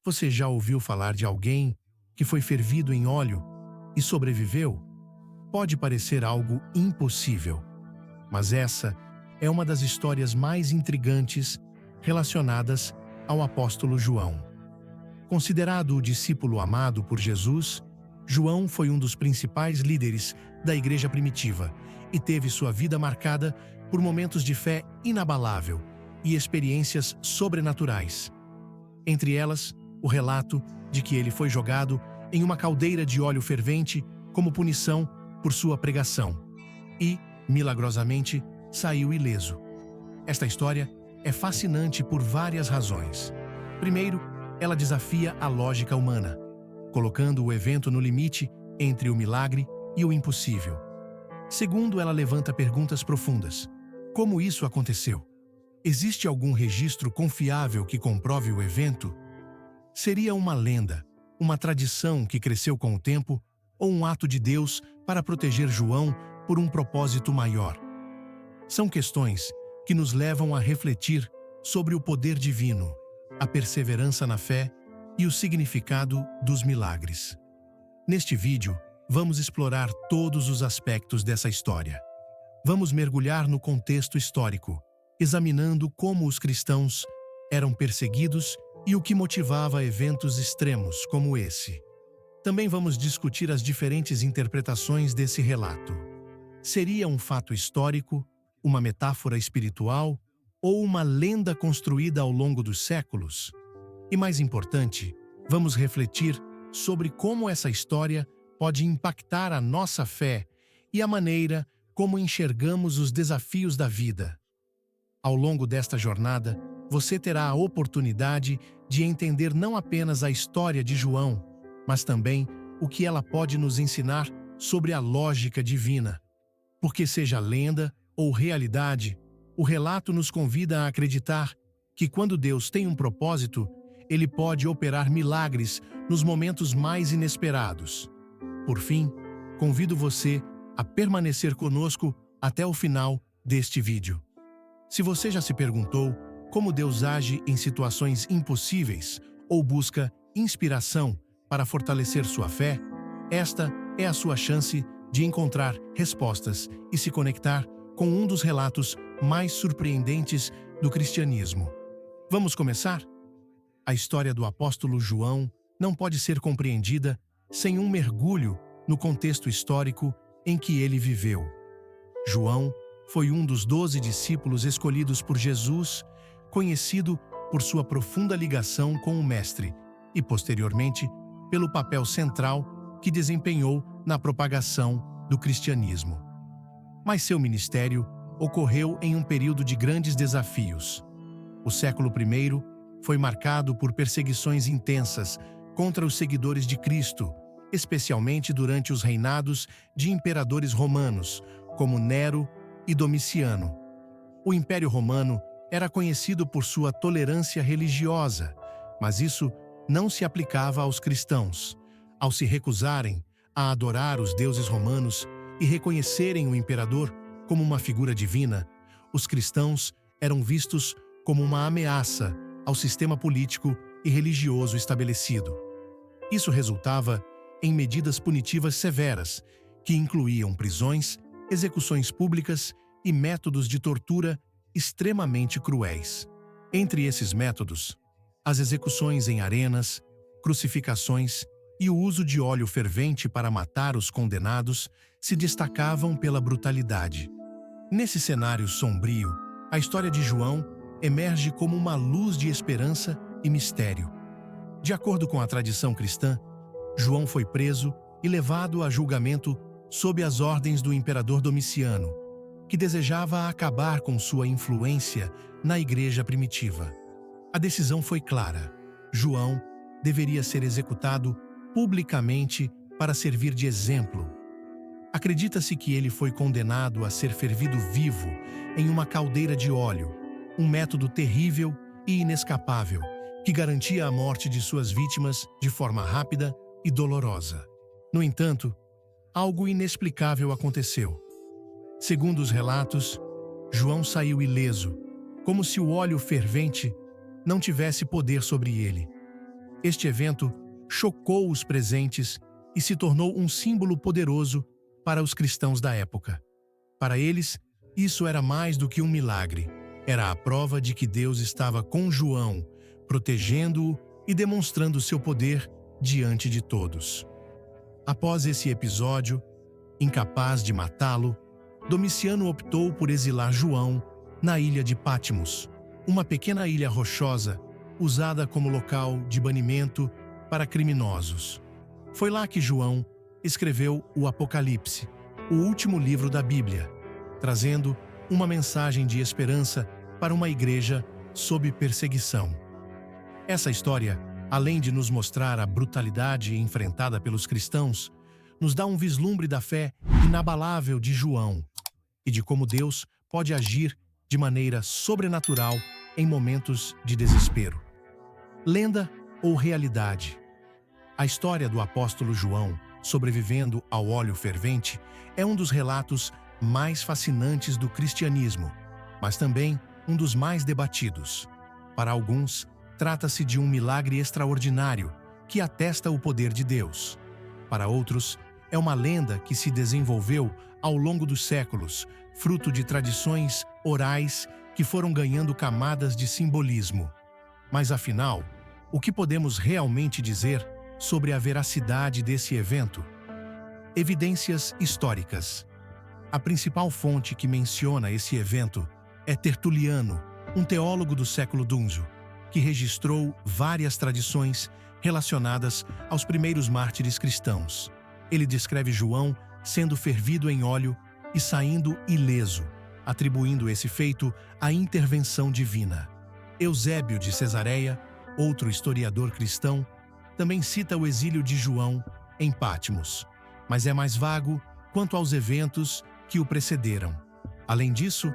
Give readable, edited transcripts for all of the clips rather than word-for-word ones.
Você já ouviu falar de alguém que foi fervido em óleo e sobreviveu? Pode parecer algo impossível, mas essa é uma das histórias mais intrigantes relacionadas ao apóstolo João. Considerado o discípulo amado por Jesus, João foi um dos principais líderes da igreja primitiva e teve sua vida marcada por momentos de fé inabalável e experiências sobrenaturais. Entre elas, o relato de que ele foi jogado em uma caldeira de óleo fervente como punição por sua pregação e, milagrosamente, saiu ileso. Esta história é fascinante por várias razões. Primeiro, ela desafia a lógica humana, colocando o evento no limite entre o milagre e o impossível. Segundo, ela levanta perguntas profundas. Como isso aconteceu? Existe algum registro confiável que comprove o evento? Seria uma lenda, uma tradição que cresceu com o tempo, ou um ato de Deus para proteger João por um propósito maior? São questões que nos levam a refletir sobre o poder divino, a perseverança na fé e o significado dos milagres. Neste vídeo, vamos explorar todos os aspectos dessa história. Vamos mergulhar no contexto histórico, examinando como os cristãos eram perseguidos e o que motivava eventos extremos como esse. Também vamos discutir as diferentes interpretações desse relato. Seria um fato histórico, uma metáfora espiritual ou uma lenda construída ao longo dos séculos? E mais importante, vamos refletir sobre como essa história pode impactar a nossa fé e a maneira como enxergamos os desafios da vida. Ao longo desta jornada, você terá a oportunidade de entender não apenas a história de João, mas também o que ela pode nos ensinar sobre a lógica divina. Porque seja lenda ou realidade, o relato nos convida a acreditar que quando Deus tem um propósito, Ele pode operar milagres nos momentos mais inesperados. Por fim, convido você a permanecer conosco até o final deste vídeo. Se você já se perguntou como Deus age em situações impossíveis ou busca inspiração para fortalecer sua fé, esta é a sua chance de encontrar respostas e se conectar com um dos relatos mais surpreendentes do cristianismo. Vamos começar? A história do apóstolo João não pode ser compreendida sem um mergulho no contexto histórico em que ele viveu. João foi um dos 12 discípulos escolhidos por Jesus, conhecido por sua profunda ligação com o Mestre e, posteriormente, pelo papel central que desempenhou na propagação do cristianismo. Mas seu ministério ocorreu em um período de grandes desafios. O século I foi marcado por perseguições intensas contra os seguidores de Cristo, especialmente durante os reinados de imperadores romanos, como Nero e Domiciano. O Império Romano era conhecido por sua tolerância religiosa, mas isso não se aplicava aos cristãos. Ao se recusarem a adorar os deuses romanos e reconhecerem o imperador como uma figura divina, os cristãos eram vistos como uma ameaça ao sistema político e religioso estabelecido. Isso resultava em medidas punitivas severas, que incluíam prisões, execuções públicas e métodos de tortura extremamente cruéis. Entre esses métodos, as execuções em arenas, crucificações e o uso de óleo fervente para matar os condenados se destacavam pela brutalidade. Nesse cenário sombrio, a história de João emerge como uma luz de esperança e mistério. De acordo com a tradição cristã, João foi preso e levado a julgamento sob as ordens do imperador Domiciano, que desejava acabar com sua influência na igreja primitiva. A decisão foi clara: João deveria ser executado publicamente para servir de exemplo. Acredita-se que ele foi condenado a ser fervido vivo em uma caldeira de óleo, um método terrível e inescapável que garantia a morte de suas vítimas de forma rápida e dolorosa. No entanto, algo inexplicável aconteceu. Segundo os relatos, João saiu ileso, como se o óleo fervente não tivesse poder sobre ele. Este evento chocou os presentes e se tornou um símbolo poderoso para os cristãos da época. Para eles, isso era mais do que um milagre. Era a prova de que Deus estava com João, protegendo-o e demonstrando seu poder diante de todos. Após esse episódio, incapaz de matá-lo, Domiciano optou por exilar João na ilha de Patmos, uma pequena ilha rochosa usada como local de banimento para criminosos. Foi lá que João escreveu o Apocalipse, o último livro da Bíblia, trazendo uma mensagem de esperança para uma igreja sob perseguição. Essa história, além de nos mostrar a brutalidade enfrentada pelos cristãos, nos dá um vislumbre da fé inabalável de João e de como Deus pode agir de maneira sobrenatural em momentos de desespero. Lenda ou realidade? A história do apóstolo João, sobrevivendo ao óleo fervente, é um dos relatos mais fascinantes do cristianismo, mas também um dos mais debatidos. Para alguns, trata-se de um milagre extraordinário que atesta o poder de Deus. Para outros, é uma lenda que se desenvolveu ao longo dos séculos, fruto de tradições orais que foram ganhando camadas de simbolismo. Mas afinal, o que podemos realmente dizer sobre a veracidade desse evento? Evidências históricas. A principal fonte que menciona esse evento é Tertuliano, um teólogo do século XI, que registrou várias tradições relacionadas aos primeiros mártires cristãos. Ele descreve João sendo fervido em óleo e saindo ileso, atribuindo esse feito à intervenção divina. Eusébio de Cesareia, outro historiador cristão, também cita o exílio de João em Patmos, mas é mais vago quanto aos eventos que o precederam. Além disso,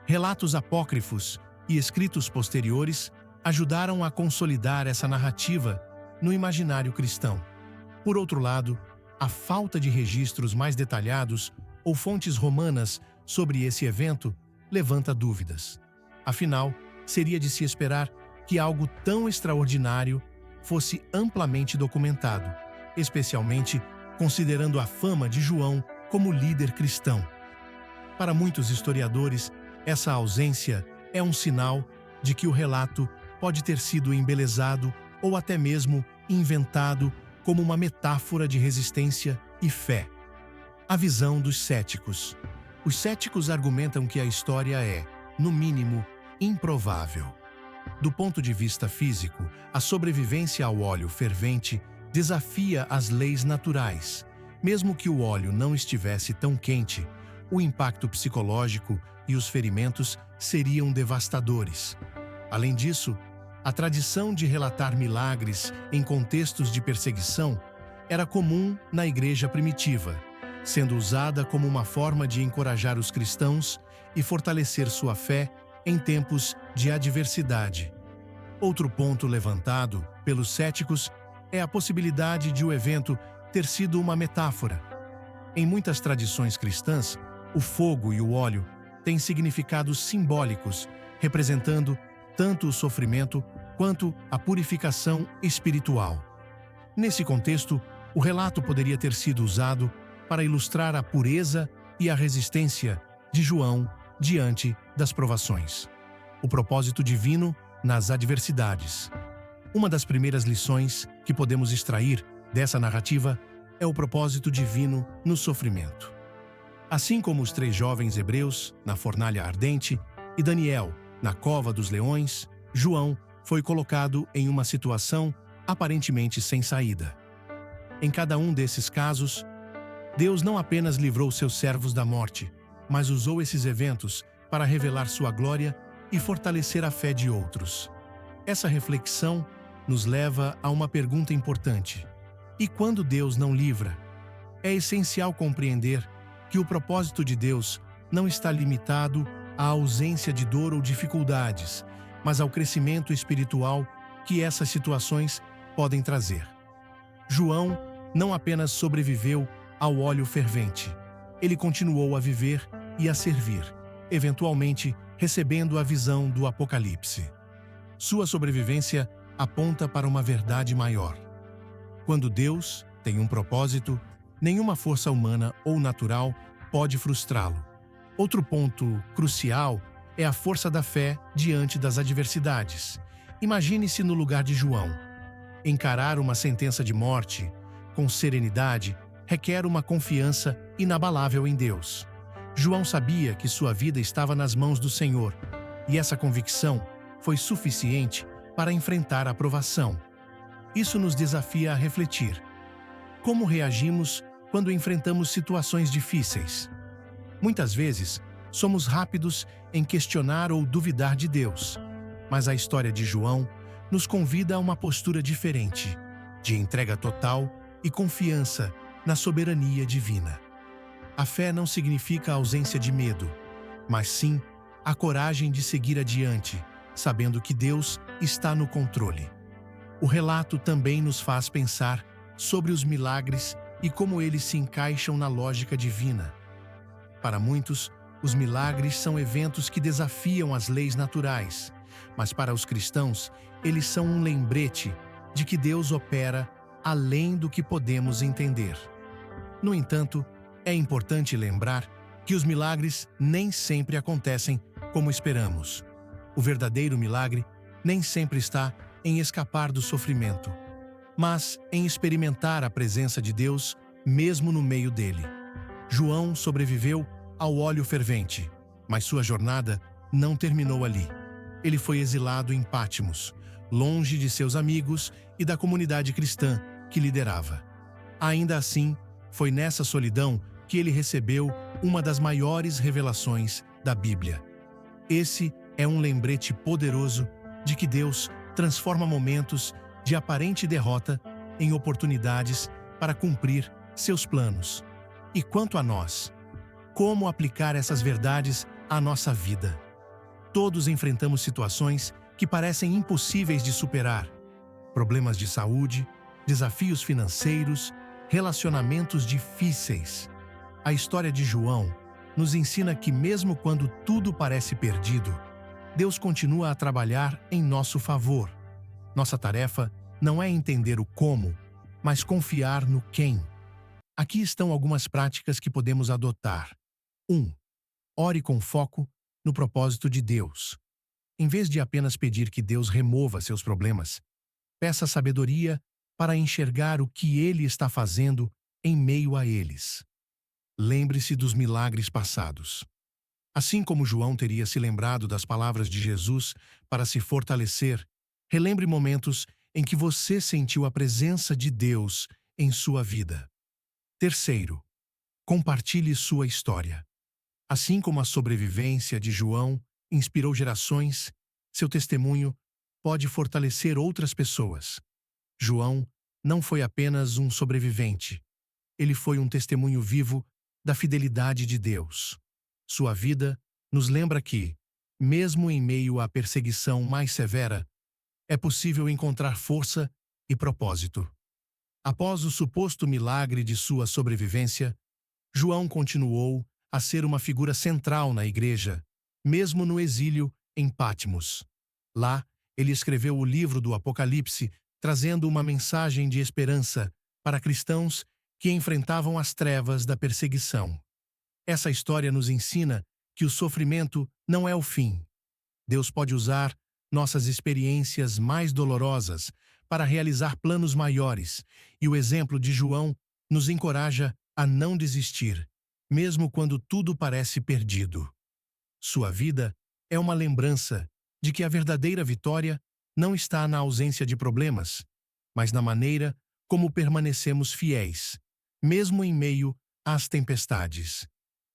relatos apócrifos e escritos posteriores ajudaram a consolidar essa narrativa no imaginário cristão. Por outro lado, a falta de registros mais detalhados ou fontes romanas sobre esse evento levanta dúvidas. Afinal, seria de se esperar que algo tão extraordinário fosse amplamente documentado, especialmente considerando a fama de João como líder cristão. Para muitos historiadores, essa ausência é um sinal de que o relato pode ter sido embelezado ou até mesmo inventado como uma metáfora de resistência e fé. A visão dos céticos. Os céticos argumentam que a história é, no mínimo, improvável. Do ponto de vista físico, a sobrevivência ao óleo fervente desafia as leis naturais. Mesmo que o óleo não estivesse tão quente, o impacto psicológico e os ferimentos seriam devastadores. Além disso, a tradição de relatar milagres em contextos de perseguição era comum na igreja primitiva, sendo usada como uma forma de encorajar os cristãos e fortalecer sua fé em tempos de adversidade. Outro ponto levantado pelos céticos é a possibilidade de o evento ter sido uma metáfora. Em muitas tradições cristãs, o fogo e o óleo têm significados simbólicos, representando tanto o sofrimento quanto a purificação espiritual. Nesse contexto, o relato poderia ter sido usado para ilustrar a pureza e a resistência de João diante das provações. O propósito divino nas adversidades. Uma das primeiras lições que podemos extrair dessa narrativa é o propósito divino no sofrimento. Assim como os 3 jovens hebreus na fornalha ardente e Daniel na cova dos leões, João foi colocado em uma situação aparentemente sem saída. Em cada um desses casos, Deus não apenas livrou seus servos da morte, mas usou esses eventos para revelar sua glória e fortalecer a fé de outros. Essa reflexão nos leva a uma pergunta importante: e quando Deus não livra? É essencial compreender que o propósito de Deus não está limitado à ausência de dor ou dificuldades, mas ao crescimento espiritual que essas situações podem trazer. João não apenas sobreviveu ao óleo fervente, ele continuou a viver e a servir, eventualmente recebendo a visão do Apocalipse. Sua sobrevivência aponta para uma verdade maior. Quando Deus tem um propósito, nenhuma força humana ou natural pode frustrá-lo. Outro ponto crucial é a força da fé diante das adversidades. Imagine-se no lugar de João. Encarar uma sentença de morte com serenidade requer uma confiança inabalável em Deus. João sabia que sua vida estava nas mãos do Senhor, e essa convicção foi suficiente para enfrentar a provação. Isso nos desafia a refletir. Como reagimos quando enfrentamos situações difíceis? Muitas vezes, somos rápidos em questionar ou duvidar de Deus, mas a história de João nos convida a uma postura diferente, de entrega total e confiança na soberania divina. A fé não significa a ausência de medo, mas sim a coragem de seguir adiante, sabendo que Deus está no controle. O relato também nos faz pensar sobre os milagres e como eles se encaixam na lógica divina. Para muitos, os milagres são eventos que desafiam as leis naturais, mas para os cristãos, eles são um lembrete de que Deus opera além do que podemos entender. No entanto, é importante lembrar que os milagres nem sempre acontecem como esperamos. O verdadeiro milagre nem sempre está em escapar do sofrimento, mas em experimentar a presença de Deus mesmo no meio dele. João sobreviveu ao óleo fervente, mas sua jornada não terminou ali. Ele foi exilado em Pátimos, longe de seus amigos e da comunidade cristã que liderava. Ainda assim, foi nessa solidão que ele recebeu uma das maiores revelações da Bíblia. Esse é um lembrete poderoso de que Deus transforma momentos de aparente derrota em oportunidades para cumprir seus planos. E quanto a nós, como aplicar essas verdades à nossa vida? Todos enfrentamos situações que parecem impossíveis de superar. Problemas de saúde, desafios financeiros, relacionamentos difíceis. A história de João nos ensina que mesmo quando tudo parece perdido, Deus continua a trabalhar em nosso favor. Nossa tarefa não é entender o como, mas confiar no quem. Aqui estão algumas práticas que podemos adotar. 1. Ore com foco no propósito de Deus. Em vez de apenas pedir que Deus remova seus problemas, peça sabedoria para enxergar o que Ele está fazendo em meio a eles. Lembre-se dos milagres passados. Assim como João teria se lembrado das palavras de Jesus para se fortalecer, relembre momentos em que você sentiu a presença de Deus em sua vida. Terceiro, compartilhe sua história. Assim como a sobrevivência de João inspirou gerações, seu testemunho pode fortalecer outras pessoas. João não foi apenas um sobrevivente. Ele foi um testemunho vivo da fidelidade de Deus. Sua vida nos lembra que, mesmo em meio à perseguição mais severa, é possível encontrar força e propósito. Após o suposto milagre de sua sobrevivência, João continuou a ser uma figura central na igreja, mesmo no exílio em Pátimos. Lá, ele escreveu o livro do Apocalipse, trazendo uma mensagem de esperança para cristãos que enfrentavam as trevas da perseguição. Essa história nos ensina que o sofrimento não é o fim. Deus pode usar nossas experiências mais dolorosas para realizar planos maiores, e o exemplo de João nos encoraja a não desistir, mesmo quando tudo parece perdido. Sua vida é uma lembrança de que a verdadeira vitória não está na ausência de problemas, mas na maneira como permanecemos fiéis, mesmo em meio às tempestades.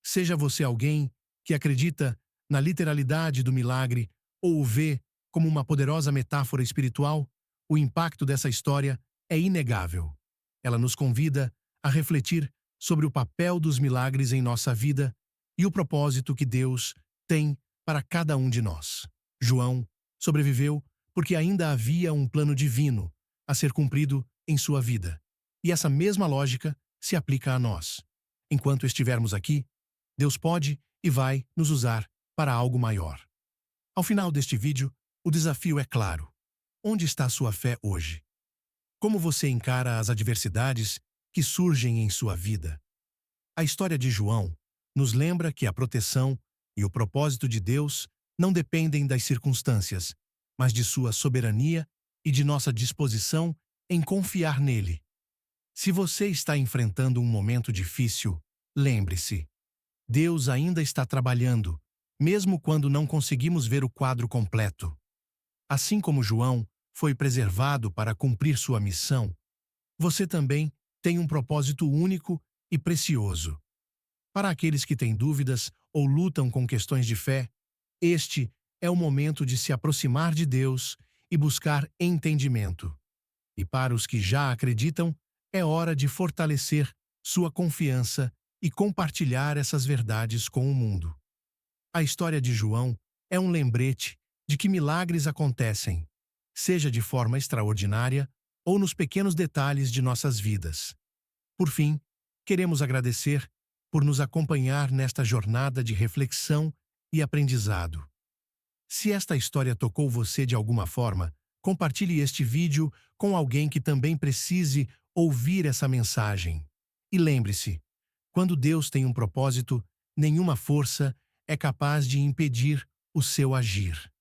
Seja você alguém que acredita na literalidade do milagre ou o vê como uma poderosa metáfora espiritual, o impacto dessa história é inegável. Ela nos convida a refletir sobre o papel dos milagres em nossa vida e o propósito que Deus tem para cada um de nós. João sobreviveu porque ainda havia um plano divino a ser cumprido em sua vida. E essa mesma lógica se aplica a nós. Enquanto estivermos aqui, Deus pode e vai nos usar para algo maior. Ao final deste vídeo, o desafio é claro. Onde está sua fé hoje? Como você encara as adversidades que surgem em sua vida? A história de João nos lembra que a proteção e o propósito de Deus não dependem das circunstâncias, mas de sua soberania e de nossa disposição em confiar nele. Se você está enfrentando um momento difícil, lembre-se: Deus ainda está trabalhando, mesmo quando não conseguimos ver o quadro completo. Assim como João foi preservado para cumprir sua missão, você também tem um propósito único e precioso. Para aqueles que têm dúvidas ou lutam com questões de fé, este é o momento de se aproximar de Deus e buscar entendimento. E para os que já acreditam, é hora de fortalecer sua confiança e compartilhar essas verdades com o mundo. A história de João é um lembrete de que milagres acontecem, seja de forma extraordinária ou nos pequenos detalhes de nossas vidas. Por fim, queremos agradecer por nos acompanhar nesta jornada de reflexão e aprendizado. Se esta história tocou você de alguma forma, compartilhe este vídeo com alguém que também precise ouvir essa mensagem. E lembre-se, quando Deus tem um propósito, nenhuma força é capaz de impedir o seu agir.